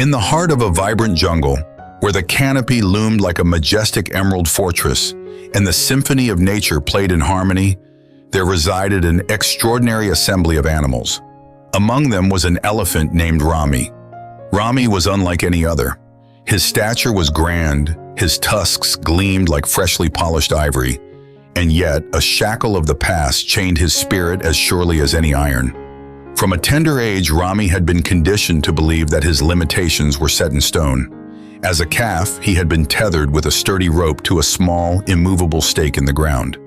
In the heart of a vibrant jungle, where the canopy loomed like a majestic emerald fortress and the symphony of nature played in harmony, there resided an extraordinary assembly of animals. Among them was an elephant named Rami. Rami was unlike any other. His stature was grand, his tusks gleamed like freshly polished ivory, and yet a shackle of the past chained his spirit as surely as any iron. From a tender age, Rami had been conditioned to believe that his limitations were set in stone. As a calf, he had been tethered with a sturdy rope to a small, immovable stake in the ground.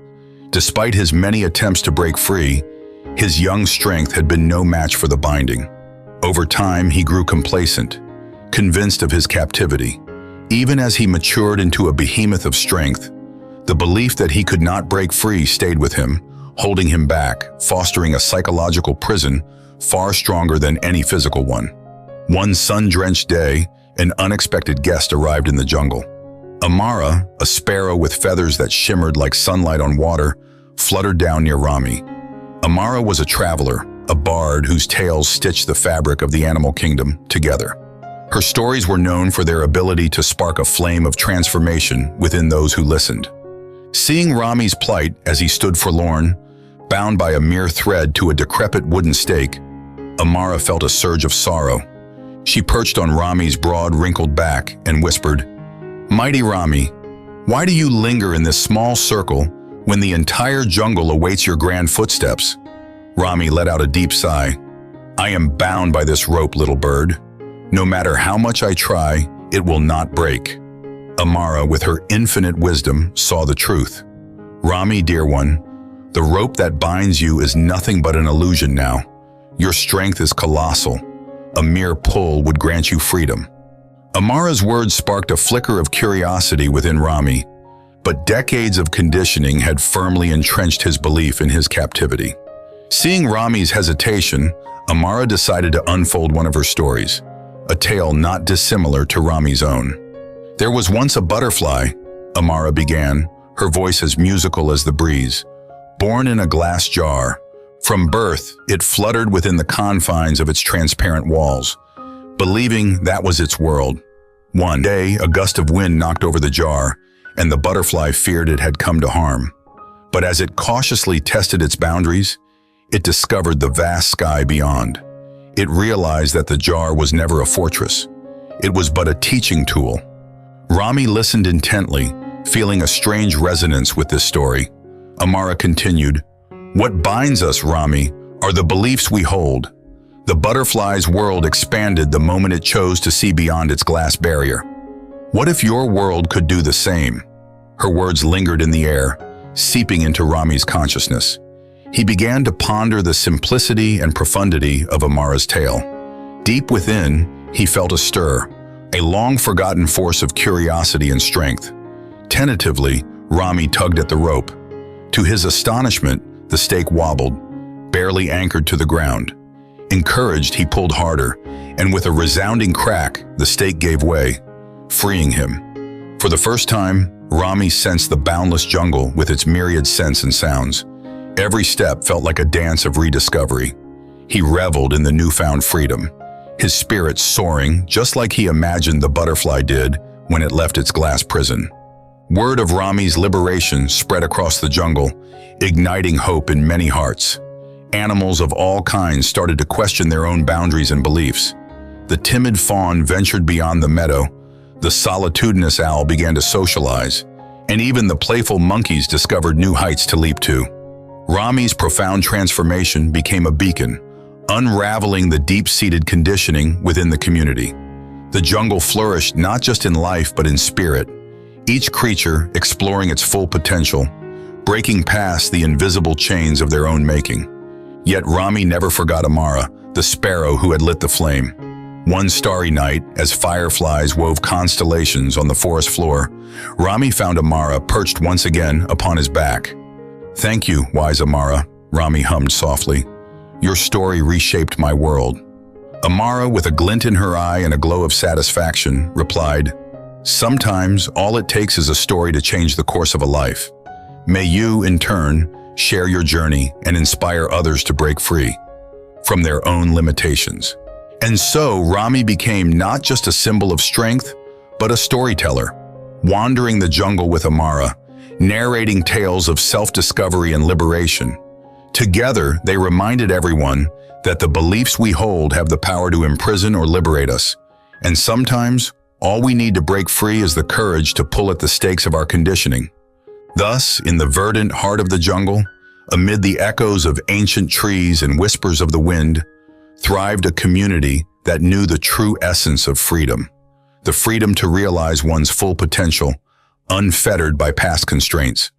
Despite his many attempts to break free, his young strength had been no match for the binding. Over time, he grew complacent, convinced of his captivity. Even as he matured into a behemoth of strength, the belief that he could not break free stayed with him, holding him back, fostering a psychological prison far stronger than any physical one. One sun-drenched day, an unexpected guest arrived in the jungle. Amara, a sparrow with feathers that shimmered like sunlight on water, fluttered down near Rami. Amara was a traveler, a bard whose tales stitched the fabric of the animal kingdom together. Her stories were known for their ability to spark a flame of transformation within those who listened. Seeing Rami's plight as he stood forlorn, bound by a mere thread to a decrepit wooden stake, Amara felt a surge of sorrow. She perched on Rami's broad, wrinkled back and whispered, "Mighty Rami, why do you linger in this small circle when the entire jungle awaits your grand footsteps?" Rami let out a deep sigh. "I am bound by this rope, little bird. No matter how much I try, it will not break." Amara, with her infinite wisdom, saw the truth. "Rami, dear one, the rope that binds you is nothing but an illusion now. Your strength is colossal. A mere pull would grant you freedom." Amara's words sparked a flicker of curiosity within Rami, but decades of conditioning had firmly entrenched his belief in his captivity. Seeing Rami's hesitation, Amara decided to unfold one of her stories, a tale not dissimilar to Rami's own. "There was once a butterfly," Amara began, her voice as musical as the breeze, "born in a glass jar. From birth, it fluttered within the confines of its transparent walls, believing that was its world. One day, a gust of wind knocked over the jar, and the butterfly feared it had come to harm. But as it cautiously tested its boundaries, it discovered the vast sky beyond. It realized that the jar was never a fortress. It was but a teaching tool." Rami listened intently, feeling a strange resonance with this story. Amara continued, "What binds us, Rami, are the beliefs we hold. The butterfly's world expanded the moment it chose to see beyond its glass barrier. What if your world could do the same?" Her words lingered in the air, seeping into Rami's consciousness. He began to ponder the simplicity and profundity of Amara's tale. Deep within, he felt a stir, a long-forgotten force of curiosity and strength. Tentatively, Rami tugged at the rope. To his astonishment, the stake wobbled, barely anchored to the ground. Encouraged, he pulled harder, and with a resounding crack, the stake gave way, freeing him. For the first time, Rami sensed the boundless jungle with its myriad scents and sounds. Every step felt like a dance of rediscovery. He reveled in the newfound freedom, his spirit soaring just like he imagined the butterfly did when it left its glass prison. Word of Rami's liberation spread across the jungle, igniting hope in many hearts. Animals of all kinds started to question their own boundaries and beliefs. The timid fawn ventured beyond the meadow, the solitudinous owl began to socialize, and even the playful monkeys discovered new heights to leap to. Rami's profound transformation became a beacon, unraveling the deep-seated conditioning within the community. The jungle flourished not just in life but in spirit, each creature exploring its full potential, breaking past the invisible chains of their own making. Yet Rami never forgot Amara, the sparrow who had lit the flame. One starry night, as fireflies wove constellations on the forest floor, Rami found Amara perched once again upon his back. "Thank you, wise Amara," Rami hummed softly. "Your story reshaped my world." Amara, with a glint in her eye and a glow of satisfaction, replied, "Sometimes all it takes is a story to change the course of a life. May you, in turn, share your journey and inspire others to break free from their own limitations." And so Rami became not just a symbol of strength, but a storyteller, wandering the jungle with Amara, narrating tales of self-discovery and liberation. Together, they reminded everyone that the beliefs we hold have the power to imprison or liberate us. And sometimes, all we need to break free is the courage to pull at the stakes of our conditioning. Thus, in the verdant heart of the jungle, amid the echoes of ancient trees and whispers of the wind, thrived a community that knew the true essence of freedom. The freedom to realize one's full potential, unfettered by past constraints.